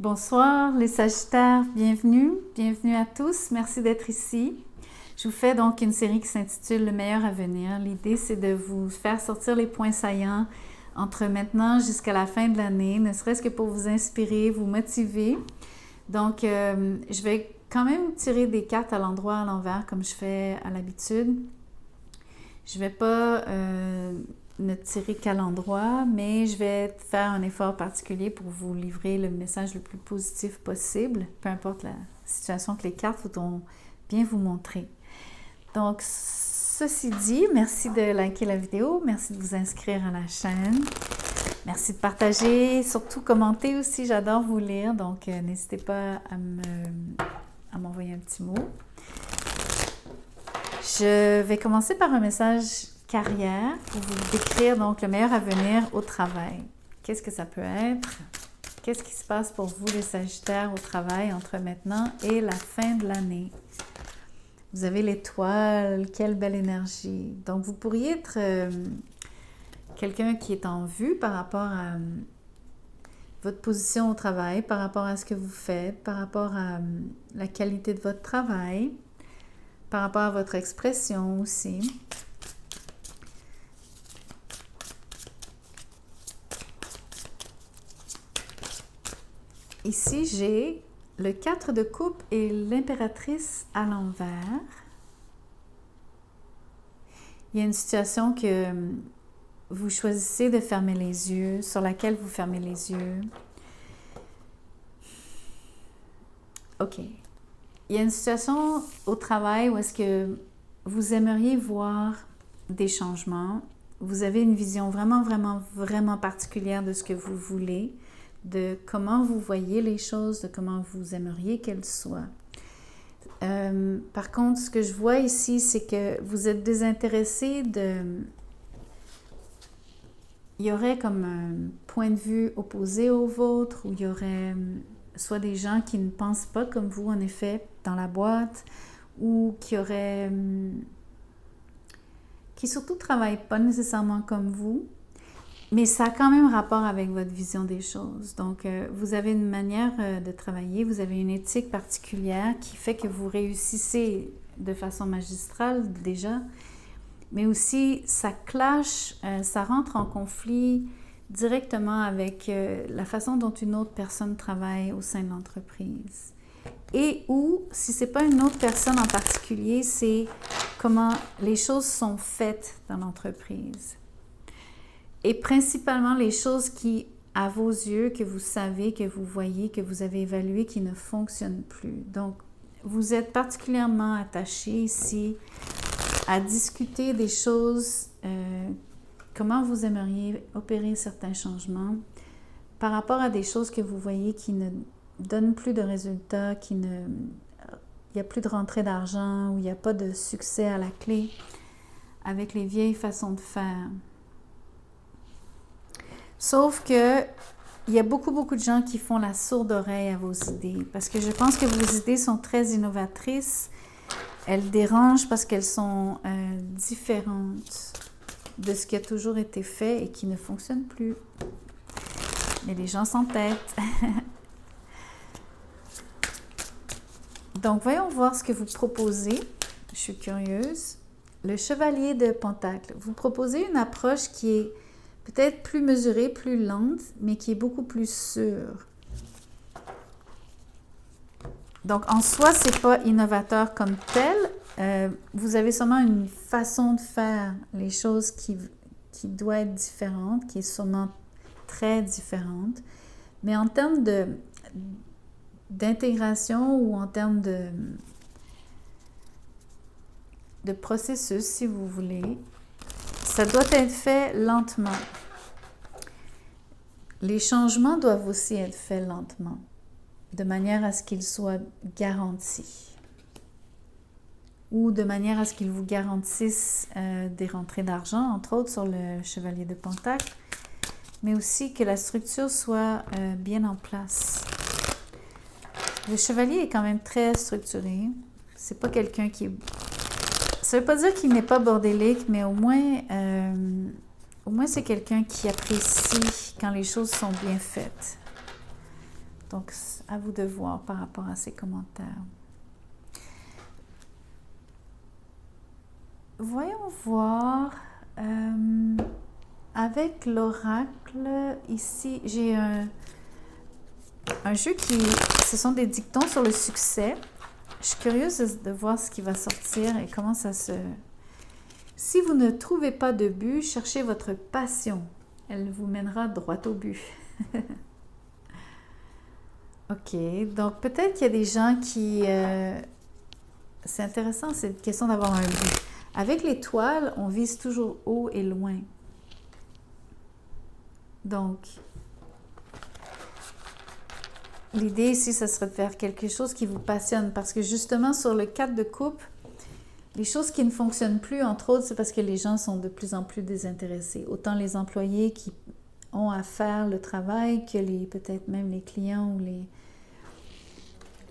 Bonsoir les Sagittaires, bienvenue à tous, merci d'être ici. Je vous fais donc une série qui s'intitule Le meilleur à venir. L'idée c'est de vous faire sortir les points saillants entre maintenant jusqu'à la fin de l'année, ne serait-ce que pour vous inspirer, vous motiver. Donc je vais quand même tirer des cartes à l'endroit, à l'envers comme je fais à l'habitude. Je ne vais pas ne tirer qu'à l'endroit, mais je vais faire un effort particulier pour vous livrer le message le plus positif possible, peu importe la situation que les cartes voudront bien vous montrer. Donc, ceci dit, merci de liker la vidéo, merci de vous inscrire à la chaîne, merci de partager, surtout commenter aussi, j'adore vous lire, donc n'hésitez pas à m'envoyer un petit mot. Je vais commencer par un message carrière pour vous décrire donc le meilleur avenir au travail. Qu'est-ce que ça peut être? Qu'est-ce qui se passe pour vous les Sagittaires au travail entre maintenant et la fin de l'année? Vous avez l'étoile, quelle belle énergie. Donc vous pourriez être quelqu'un qui est en vue par rapport à votre position au travail, par rapport à ce que vous faites, par rapport à la qualité de votre travail, par rapport à votre expression aussi. Ici, j'ai le 4 de coupe et l'impératrice à l'envers. Il y a une situation que vous choisissez de fermer les yeux, sur laquelle vous fermez les yeux. OK. Il y a une situation au travail où est-ce que vous aimeriez voir des changements. Vous avez une vision vraiment particulière de ce que vous voulez, de comment vous voyez les choses, de comment vous aimeriez qu'elles soient. Par contre, ce que je vois ici, c'est que vous êtes désintéressé de... Il y aurait comme un point de vue opposé au vôtre, où il y aurait soit des gens qui ne pensent pas comme vous, en effet, dans la boîte, ou qui auraient... qui surtout ne travaillent pas nécessairement comme vous, mais ça a quand même rapport avec votre vision des choses. Donc, vous avez une manière de travailler, vous avez une éthique particulière qui fait que vous réussissez de façon magistrale déjà, mais aussi ça clash, ça rentre en conflit directement avec la façon dont une autre personne travaille au sein de l'entreprise. Et ou, si ce n'est pas une autre personne en particulier, c'est comment les choses sont faites dans l'entreprise. Et principalement les choses qui, à vos yeux, que vous savez, que vous voyez, que vous avez évaluées, qui ne fonctionnent plus. Donc, vous êtes particulièrement attaché ici à discuter des choses, comment vous aimeriez opérer certains changements par rapport à des choses que vous voyez qui ne donnent plus de résultats, il n'y a plus de rentrée d'argent, ou il n'y a pas de succès à la clé avec les vieilles façons de faire. Sauf que il y a beaucoup de gens qui font la sourde oreille à vos idées, parce que je pense que vos idées sont très innovatrices. Elles dérangent parce qu'elles sont différentes de ce qui a toujours été fait et qui ne fonctionne plus. Mais les gens s'entêtent. Donc, voyons voir ce que vous proposez. Je suis curieuse. Le chevalier de Pentacle. Vous proposez une approche qui est peut-être plus mesurée, plus lente, mais qui est beaucoup plus sûre. Donc, en soi, ce n'est pas innovateur comme tel. Vous avez sûrement une façon de faire les choses qui doit être différente, qui est sûrement très différente. Mais en termes d'intégration ou en termes de processus, si vous voulez, ça doit être fait lentement. Les changements doivent aussi être faits lentement, de manière à ce qu'ils soient garantis ou de manière à ce qu'ils vous garantissent des rentrées d'argent, entre autres sur le chevalier de Pentacle, mais aussi que la structure soit bien en place. Le chevalier est quand même très structuré. C'est pas quelqu'un qui est... Ça ne veut pas dire qu'il n'est pas bordélique, mais au moins c'est quelqu'un qui apprécie quand les choses sont bien faites. Donc, à vous de voir par rapport à ces commentaires. Voyons voir, avec l'oracle, ici, j'ai un jeu ce sont des dictons sur le succès. Je suis curieuse de voir ce qui va sortir et comment ça se... Si vous ne trouvez pas de but, cherchez votre passion. Elle vous mènera droit au but. OK, donc peut-être qu'il y a des gens qui... c'est intéressant, cette question d'avoir un but. Avec l'étoile, on vise toujours haut et loin. Donc, l'idée ici, ce serait de faire quelque chose qui vous passionne. Parce que justement, sur le 4 de coupe, les choses qui ne fonctionnent plus, entre autres, c'est parce que les gens sont de plus en plus désintéressés. Autant les employés qui ont à faire le travail que peut-être même les clients ou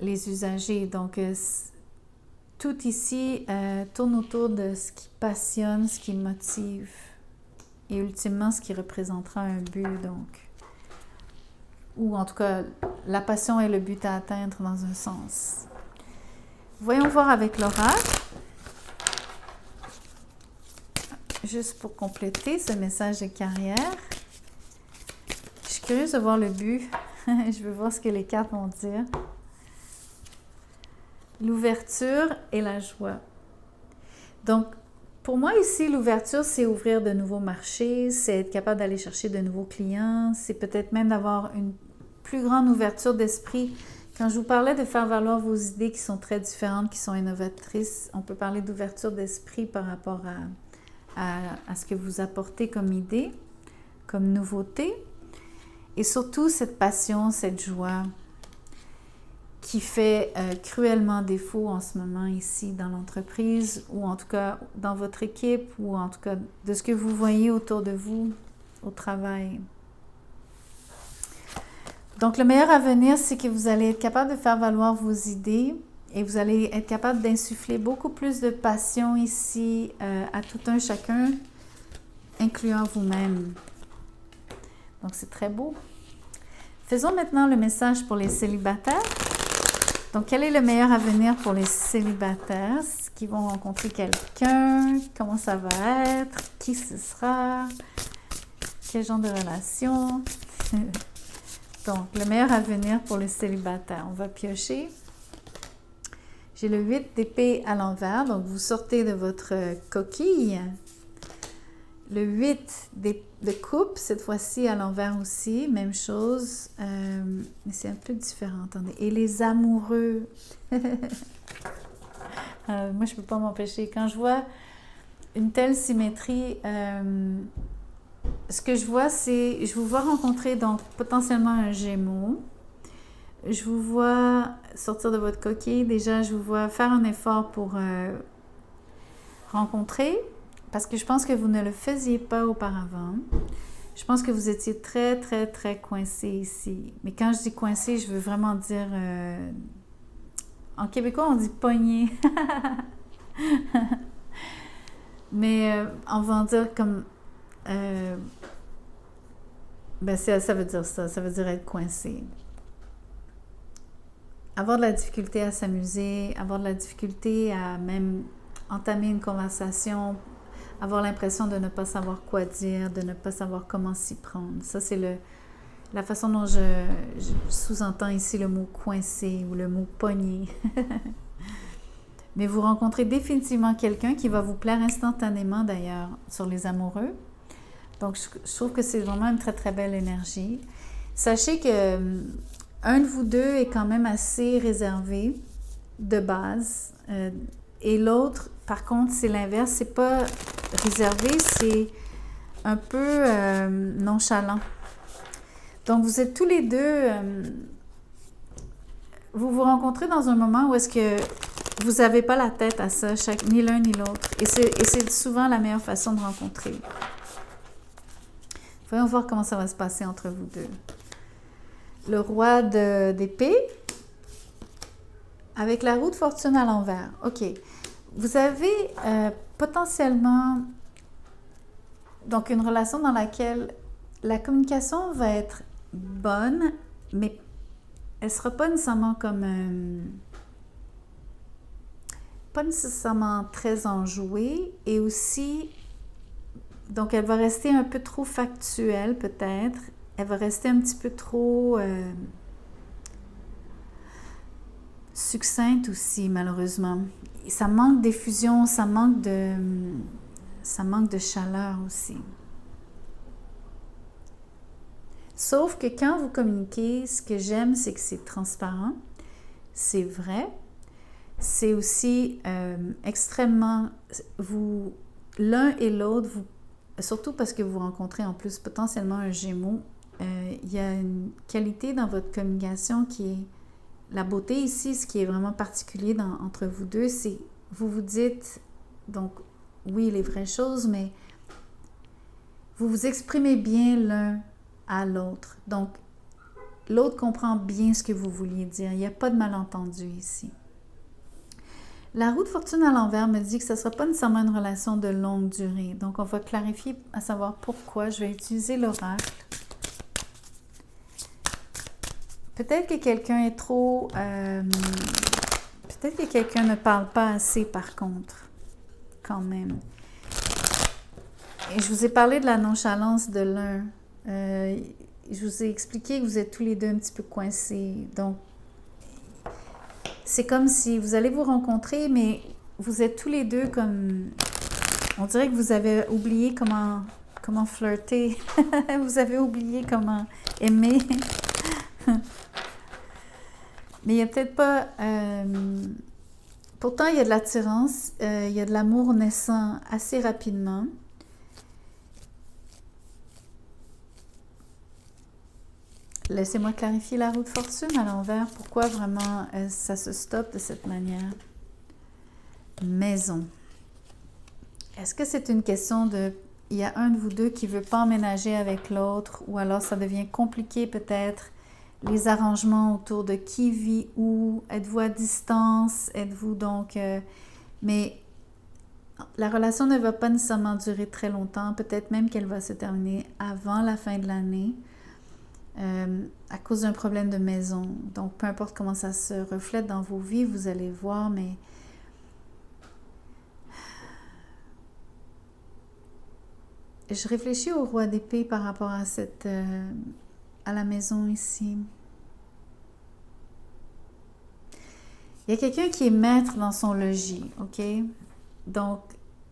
les usagers. Donc, tout ici tourne autour de ce qui passionne, ce qui motive et ultimement ce qui représentera un but, donc. Ou en tout cas, la passion est le but à atteindre dans un sens. Voyons voir avec l'oracle. Juste pour compléter ce message de carrière. Je suis curieuse de voir le but. Je veux voir ce que les cartes vont dire. L'ouverture et la joie. Donc, pour moi ici, l'ouverture, c'est ouvrir de nouveaux marchés, c'est être capable d'aller chercher de nouveaux clients, c'est peut-être même d'avoir une plus grande ouverture d'esprit. Quand je vous parlais de faire valoir vos idées qui sont très différentes, qui sont innovatrices, on peut parler d'ouverture d'esprit par rapport à ce que vous apportez comme idée, comme nouveauté. Et surtout, cette passion, cette joie qui fait cruellement défaut en ce moment ici dans l'entreprise ou en tout cas dans votre équipe ou en tout cas de ce que vous voyez autour de vous au travail. Donc, le meilleur avenir, c'est que vous allez être capable de faire valoir vos idées et vous allez être capable d'insuffler beaucoup plus de passion ici à tout un chacun, incluant vous-même. Donc, c'est très beau. Faisons maintenant le message pour les célibataires. Donc, quel est le meilleur avenir pour les célibataires qui vont rencontrer quelqu'un? Comment ça va être? Qui ce sera? Quel genre de relation? Donc, le meilleur avenir pour les célibataires. On va piocher. J'ai le 8 d'épée à l'envers. Donc, vous sortez de votre coquille. Le 8 de coupe, cette fois-ci à l'envers aussi. Même chose. Mais c'est un peu différent. Attendez. Et les amoureux. Moi, je ne peux pas m'empêcher. Quand je vois une telle symétrie... ce que je vois, c'est, je vous vois rencontrer donc potentiellement un Gémeaux. Je vous vois sortir de votre coquille. Déjà, je vous vois faire un effort pour rencontrer, parce que je pense que vous ne le faisiez pas auparavant. Je pense que vous étiez très, très, très coincé ici. Mais quand je dis coincé, je veux vraiment dire... en québécois, on dit pogné. Mais on va en dire comme... ça veut dire ça veut dire être coincé. Avoir de la difficulté à s'amuser, avoir de la difficulté à même entamer une conversation, avoir l'impression de ne pas savoir quoi dire, de ne pas savoir comment s'y prendre. Ça, c'est la façon dont je sous-entends ici le mot coincé ou le mot pogné. Mais vous rencontrez définitivement quelqu'un qui va vous plaire instantanément d'ailleurs sur les amoureux. Donc, je trouve que c'est vraiment une très, très belle énergie. Sachez que un de vous deux est quand même assez réservé de base. Et l'autre, par contre, c'est l'inverse. C'est pas réservé, c'est un peu nonchalant. Donc, vous êtes tous les deux... vous vous rencontrez dans un moment où est-ce que vous n'avez pas la tête à ça, ni l'un ni l'autre. Et c'est souvent la meilleure façon de rencontrer. Voyons voir comment ça va se passer entre vous deux. Le roi d'épée avec la roue de fortune à l'envers. OK. Vous avez potentiellement donc une relation dans laquelle la communication va être bonne, mais elle sera pas nécessairement comme... pas nécessairement très enjouée et aussi... Donc, elle va rester un peu trop factuelle, peut-être. Elle va rester un petit peu trop succincte aussi, malheureusement. Ça manque d'effusion, ça manque de chaleur aussi. Sauf que quand vous communiquez, ce que j'aime, c'est que c'est transparent, c'est vrai. C'est aussi extrêmement... l'un et l'autre, surtout parce que vous rencontrez en plus potentiellement un Gémeaux, il y a une qualité dans votre communication qui est... La beauté ici, ce qui est vraiment particulier entre vous deux, c'est vous vous dites, donc oui, les vraies choses, mais vous vous exprimez bien l'un à l'autre. Donc, l'autre comprend bien ce que vous vouliez dire. Il n'y a pas de malentendu ici. La roue de fortune à l'envers me dit que ce ne sera pas nécessairement une relation de longue durée. Donc, on va clarifier à savoir pourquoi. Je vais utiliser l'oracle. Peut-être que quelqu'un est trop... peut-être que quelqu'un ne parle pas assez, par contre, quand même. Et je vous ai parlé de la nonchalance de l'un. Je vous ai expliqué que vous êtes tous les deux un petit peu coincés. Donc, c'est comme si vous allez vous rencontrer, mais vous êtes tous les deux comme... On dirait que vous avez oublié comment flirter. Vous avez oublié comment aimer. Mais il n'y a peut-être pas... Pourtant, il y a de l'attirance, il y a de l'amour naissant assez rapidement. Laissez-moi clarifier la roue de fortune à l'envers. Pourquoi vraiment ça se stoppe de cette manière? Maison. Est-ce que c'est une question de... Il y a un de vous deux qui ne veut pas emménager avec l'autre, ou alors ça devient compliqué peut-être, les arrangements autour de qui vit où, êtes-vous à distance, êtes-vous donc... mais la relation ne va pas nécessairement durer très longtemps, peut-être même qu'elle va se terminer avant la fin de l'année. À cause d'un problème de maison. Donc, peu importe comment ça se reflète dans vos vies, vous allez voir, mais je réfléchis au roi d'épée par rapport à à la maison ici. Il y a quelqu'un qui est maître dans son logis, ok? Donc,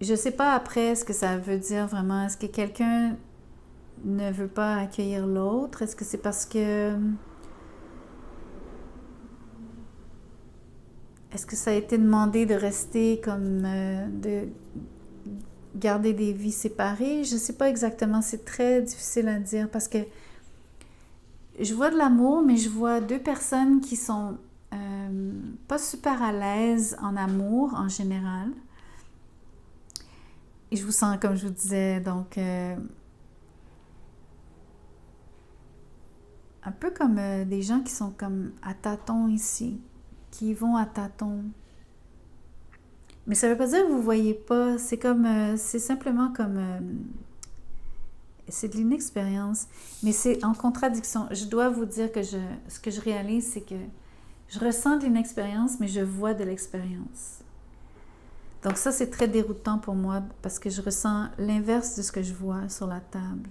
je ne sais pas après ce que ça veut dire vraiment. Est-ce que quelqu'un ne veut pas accueillir l'autre? Est-ce que c'est parce que... Est-ce que ça a été demandé de rester comme... de garder des vies séparées? Je ne sais pas exactement. C'est très difficile à dire parce que je vois de l'amour, mais je vois deux personnes qui sont pas super à l'aise en amour en général. Et je vous sens, comme je vous disais, donc... un peu comme des gens qui sont comme à tâtons ici, qui vont à tâtons. Mais ça ne veut pas dire que vous ne voyez pas, c'est comme, c'est simplement comme, c'est de l'inexpérience, mais c'est en contradiction. Je dois vous dire que ce que je réalise, c'est que je ressens de l'inexpérience, mais je vois de l'expérience. Donc ça, c'est très déroutant pour moi parce que je ressens l'inverse de ce que je vois sur la table.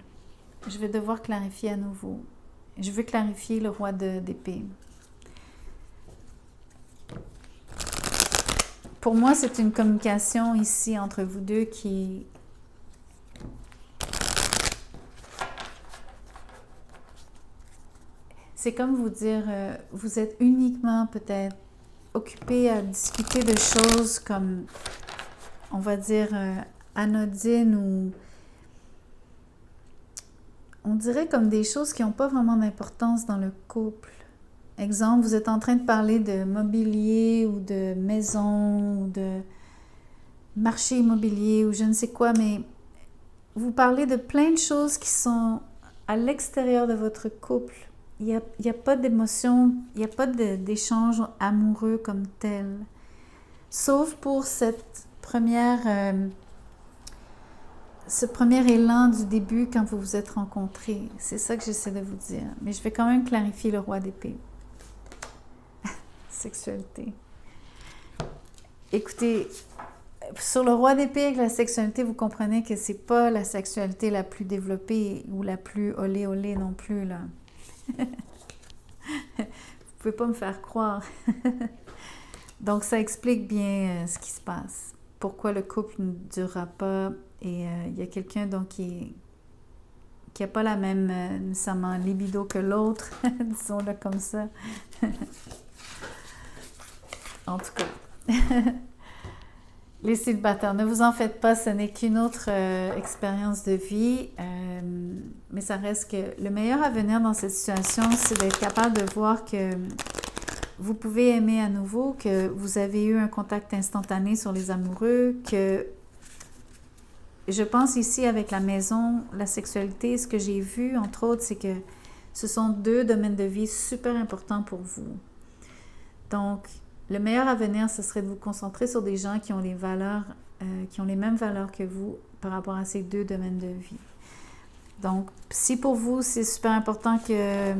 Je vais devoir clarifier à nouveau. Je veux clarifier le roi d'épée. Pour moi, c'est une communication ici entre vous deux qui... C'est comme vous dire, vous êtes uniquement peut-être occupé à discuter de choses comme, on va dire, anodines ou... On dirait comme des choses qui n'ont pas vraiment d'importance dans le couple. Exemple, vous êtes en train de parler de mobilier ou de maison ou de marché immobilier ou je ne sais quoi, mais vous parlez de plein de choses qui sont à l'extérieur de votre couple. Il y a pas d'émotion, il n'y a pas d'échange amoureux comme tel. Sauf pour cette ce premier élan du début quand vous vous êtes rencontrés. C'est ça que j'essaie de vous dire. Mais je vais quand même clarifier le roi d'épée. sexualité. Écoutez, sur le roi d'épée avec la sexualité, vous comprenez que c'est pas la sexualité la plus développée ou la plus olé olé non plus, là. Vous pouvez pas me faire croire. Donc, ça explique bien ce qui se passe. Pourquoi le couple ne durera pas. Et il y a quelqu'un donc qui n'a pas la même nécessairement libido que l'autre, disons-le comme ça. En tout cas. Les célibataires, ne vous en faites pas, ce n'est qu'une autre expérience de vie, mais ça reste que le meilleur avenir dans cette situation, c'est d'être capable de voir que vous pouvez aimer à nouveau, que vous avez eu un contact instantané sur les amoureux, que je pense ici avec la maison, la sexualité, ce que j'ai vu, entre autres, c'est que ce sont deux domaines de vie super importants pour vous. Donc, le meilleur avenir, ce serait de vous concentrer sur des gens qui ont les valeurs, qui ont les mêmes valeurs que vous par rapport à ces deux domaines de vie. Donc, si pour vous, c'est super important que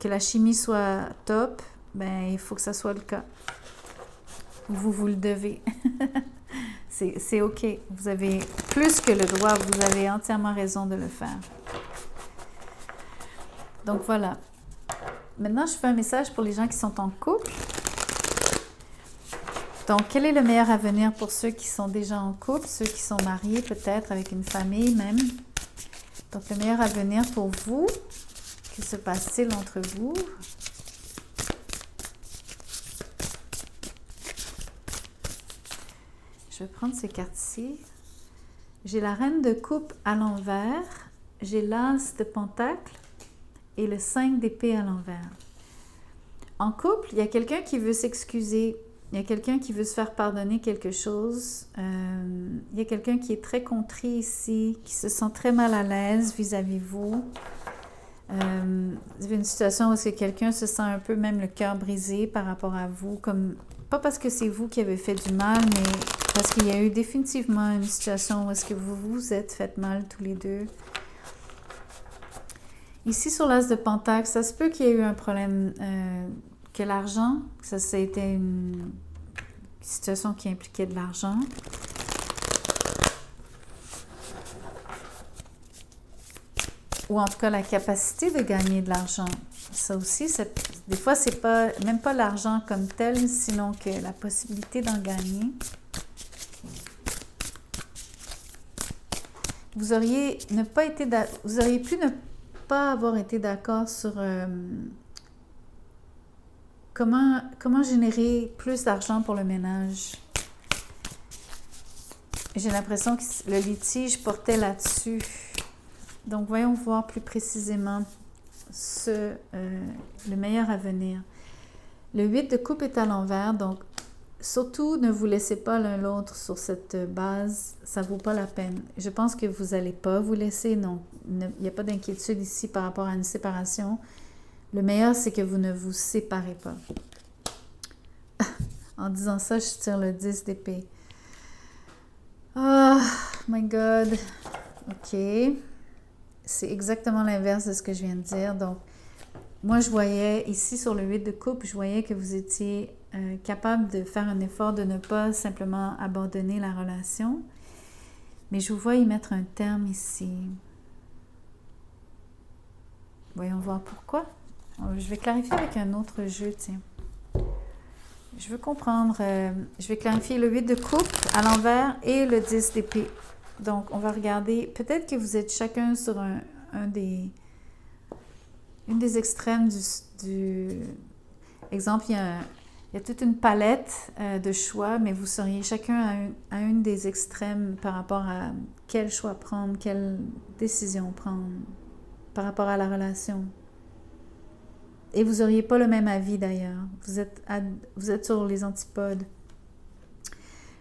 la chimie soit top, ben il faut que ça soit le cas. Vous le devez. C'est OK. Vous avez plus que le droit, vous avez entièrement raison de le faire. Donc, voilà. Maintenant, je fais un message pour les gens qui sont en couple. Donc, quel est le meilleur avenir pour ceux qui sont déjà en couple, ceux qui sont mariés peut-être, avec une famille même? Donc, le meilleur avenir pour vous, que se passe-t-il entre vous? Je vais prendre ces cartes-ci. J'ai la reine de coupe à l'envers, j'ai l'as de pentacle et le 5 d'épée à l'envers. En couple, il y a quelqu'un qui veut s'excuser, il y a quelqu'un qui veut se faire pardonner quelque chose, il y a quelqu'un qui est très contrit ici, qui se sent très mal à l'aise vis-à-vis vous. Vous avez une situation où quelqu'un se sent un peu même le cœur brisé par rapport à vous, comme pas parce que c'est vous qui avez fait du mal, mais parce qu'il y a eu définitivement une situation où est-ce que vous vous êtes fait mal tous les deux. Ici, sur l'as de pentacle, ça se peut qu'il y ait eu un problème, que l'argent, ça a été une situation qui impliquait de l'argent. Ou en tout cas, la capacité de gagner de l'argent. Ça aussi, des fois, c'est pas même pas l'argent comme tel, sinon que la possibilité d'en gagner. Vous auriez pu ne pas avoir été d'accord sur comment générer plus d'argent pour le ménage. J'ai l'impression que le litige portait là-dessus. Donc, voyons voir plus précisément le meilleur avenir. Le 8 de coupe est à l'envers, donc surtout ne vous laissez pas l'un l'autre sur cette base, ça ne vaut pas la peine. Je pense que vous n'allez pas vous laisser, non, il n'y a pas d'inquiétude ici par rapport à une séparation. Le meilleur, c'est que vous ne vous séparez pas. En disant ça, je tire le 10 d'épée. Oh my God. OK. C'est exactement l'inverse de ce que je viens de dire. Donc, moi, je voyais ici sur le 8 de coupe, je voyais que vous étiez capable de faire un effort de ne pas simplement abandonner la relation. Mais je vous vois y mettre un terme ici. Voyons voir pourquoi. Je vais clarifier avec un autre jeu, tiens. Je veux comprendre. Je vais clarifier le 8 de coupe à l'envers et le 10 d'épée. Donc, on va regarder. Peut-être que vous êtes chacun sur une des extrêmes du exemple, il y a toute une palette de choix, mais vous seriez chacun à une des extrêmes par rapport à quel choix prendre, quelle décision prendre par rapport à la relation. Et vous n'auriez pas le même avis d'ailleurs. Vous êtes sur les antipodes.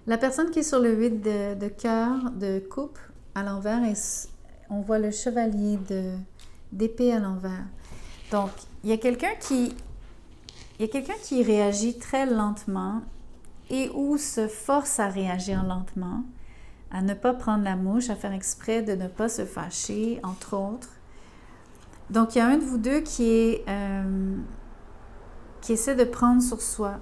La personne qui est sur le 8 de cœur, de coupe, à l'envers, on voit le chevalier d'épée à l'envers. Donc, il y a quelqu'un qui réagit très lentement et ou se force à réagir lentement, à ne pas prendre la mouche, à faire exprès de ne pas se fâcher, entre autres. Donc, il y a un de vous deux qui qui essaie de prendre sur soi.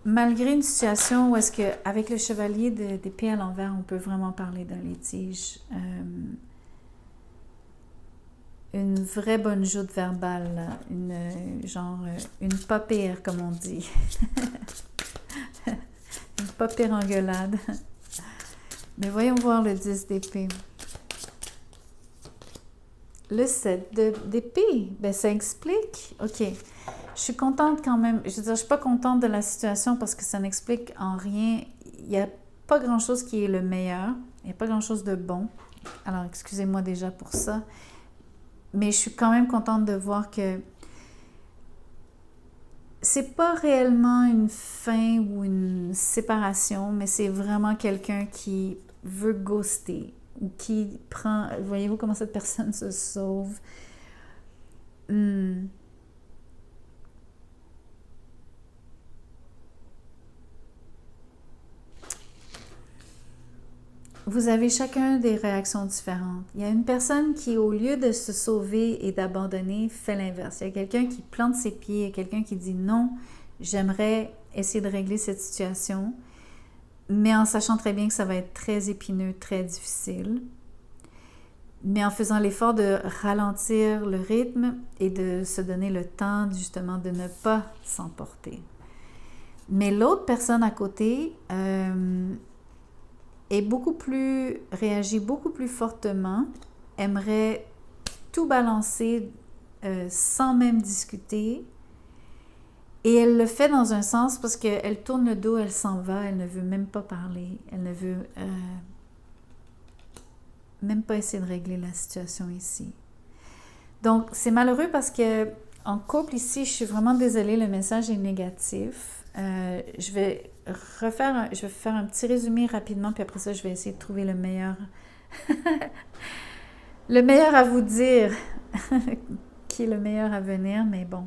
Malgré une situation où est-ce qu'avec le chevalier d'épée à l'envers, on peut vraiment parler d'un litige. Une vraie bonne joute verbale, là. Une pas pire, comme on dit. Une pas pire engueulade. Mais voyons voir le 10 d'épée. Le 7 d'épée, ben ça explique. OK. Je suis contente quand même. Je veux dire, je suis pas contente de la situation parce que ça n'explique en rien. Il n'y a pas grand-chose qui est le meilleur. Il n'y a pas grand-chose de bon. Alors, excusez-moi déjà pour ça. Mais je suis quand même contente de voir que c'est pas réellement une fin ou une séparation, mais c'est vraiment quelqu'un qui veut ghoster ou qui prend... Voyez-vous comment cette personne se sauve? Vous avez chacun des réactions différentes. Il y a une personne qui, au lieu de se sauver et d'abandonner, fait l'inverse. Il y a quelqu'un qui plante ses pieds, il y a quelqu'un qui dit non, j'aimerais essayer de régler cette situation, mais en sachant très bien que ça va être très épineux, très difficile, mais en faisant l'effort de ralentir le rythme et de se donner le temps justement de ne pas s'emporter. Mais l'autre personne à côté réagit beaucoup plus fortement, aimerait tout balancer sans même discuter. Et elle le fait dans un sens parce qu'elle tourne le dos, elle s'en va, elle ne veut même pas parler, elle ne veut même pas essayer de régler la situation ici. Donc, c'est malheureux parce que en couple ici, je suis vraiment désolée, le message est négatif. Je vais faire un petit résumé rapidement, puis après ça, je vais essayer de trouver le meilleur le meilleur à vous dire qui est le meilleur à venir, mais bon.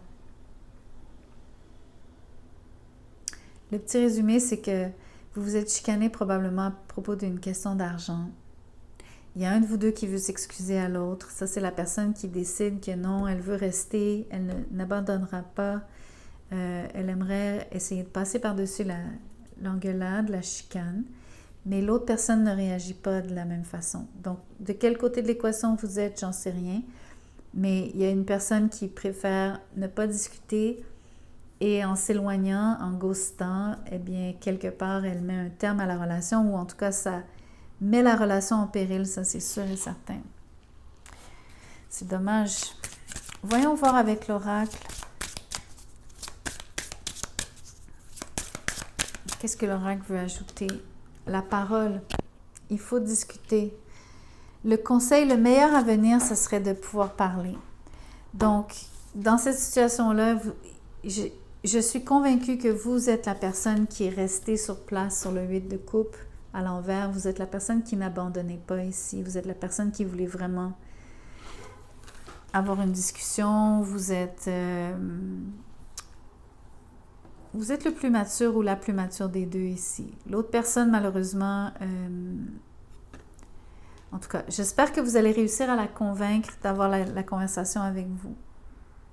Le petit résumé, c'est que vous vous êtes chicané probablement à propos d'une question d'argent. Il y a un de vous deux qui veut s'excuser à l'autre. Ça, c'est la personne qui décide que non, elle veut rester, elle n'abandonnera pas. Elle aimerait essayer de passer par-dessus l'engueulade, la chicane, mais l'autre personne ne réagit pas de la même façon. Donc, de quel côté de l'équation vous êtes, j'en sais rien, mais il y a une personne qui préfère ne pas discuter et en s'éloignant, en ghostant, eh bien, quelque part, elle met un terme à la relation ou en tout cas, ça met la relation en péril, ça c'est sûr et certain. C'est dommage. Voyons voir avec l'oracle. Qu'est-ce que l'oracle veut ajouter? La parole. Il faut discuter. Le conseil, le meilleur à venir, ce serait de pouvoir parler. Donc, dans cette situation-là, je suis convaincue que vous êtes la personne qui est restée sur place sur le 8 de coupe à l'envers. Vous êtes la personne qui n'abandonnait pas ici. Vous êtes la personne qui voulait vraiment avoir une discussion. Vous êtes le plus mature ou la plus mature des deux ici. L'autre personne, malheureusement, en tout cas, j'espère que vous allez réussir à la convaincre d'avoir la conversation avec vous.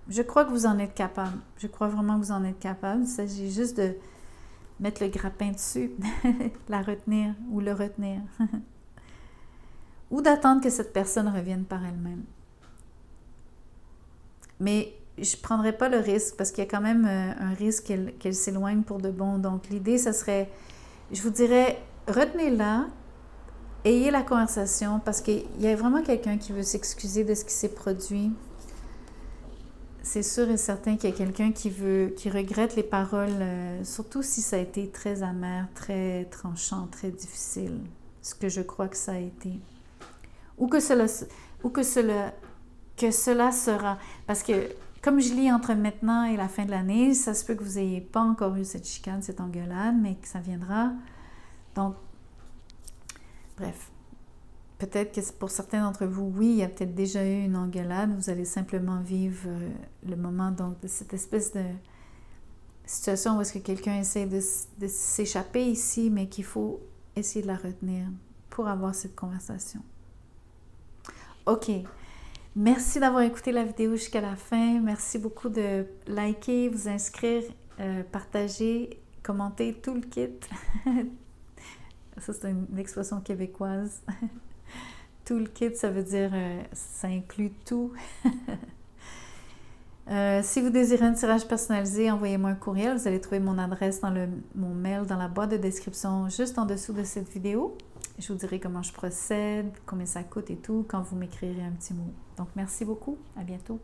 Je crois que vous en êtes capable. Je crois vraiment que vous en êtes capable. Il s'agit juste de mettre le grappin dessus, la retenir ou le retenir. Ou d'attendre que cette personne revienne par elle-même. Mais je ne prendrai pas le risque parce qu'il y a quand même un risque qu'elle s'éloigne pour de bon. Donc, l'idée, ce serait, je vous dirais, retenez-la, ayez la conversation parce qu'il y a vraiment quelqu'un qui veut s'excuser de ce qui s'est produit. C'est sûr et certain qu'il y a quelqu'un qui regrette les paroles, surtout si ça a été très amer, très tranchant, très difficile, ce que je crois que ça a été. Ou que cela sera. Parce que, comme je lis entre maintenant et la fin de l'année, ça se peut que vous n'ayez pas encore eu cette chicane, cette engueulade, mais que ça viendra. Donc, bref. Peut-être que pour certains d'entre vous, oui, il y a peut-être déjà eu une engueulade. Vous allez simplement vivre le moment donc, de cette espèce de situation où est-ce que quelqu'un essaie de s'échapper ici, mais qu'il faut essayer de la retenir pour avoir cette conversation. OK. Merci d'avoir écouté la vidéo jusqu'à la fin. Merci beaucoup de liker, vous inscrire, partager, commenter tout le kit. Ça, c'est une expression québécoise. Tout le kit, ça veut dire, ça inclut tout. Si vous désirez un tirage personnalisé, envoyez-moi un courriel. Vous allez trouver mon adresse dans mon mail dans la boîte de description juste en dessous de cette vidéo. Je vous dirai comment je procède, combien ça coûte et tout quand vous m'écrirez un petit mot. Donc, merci beaucoup. À bientôt.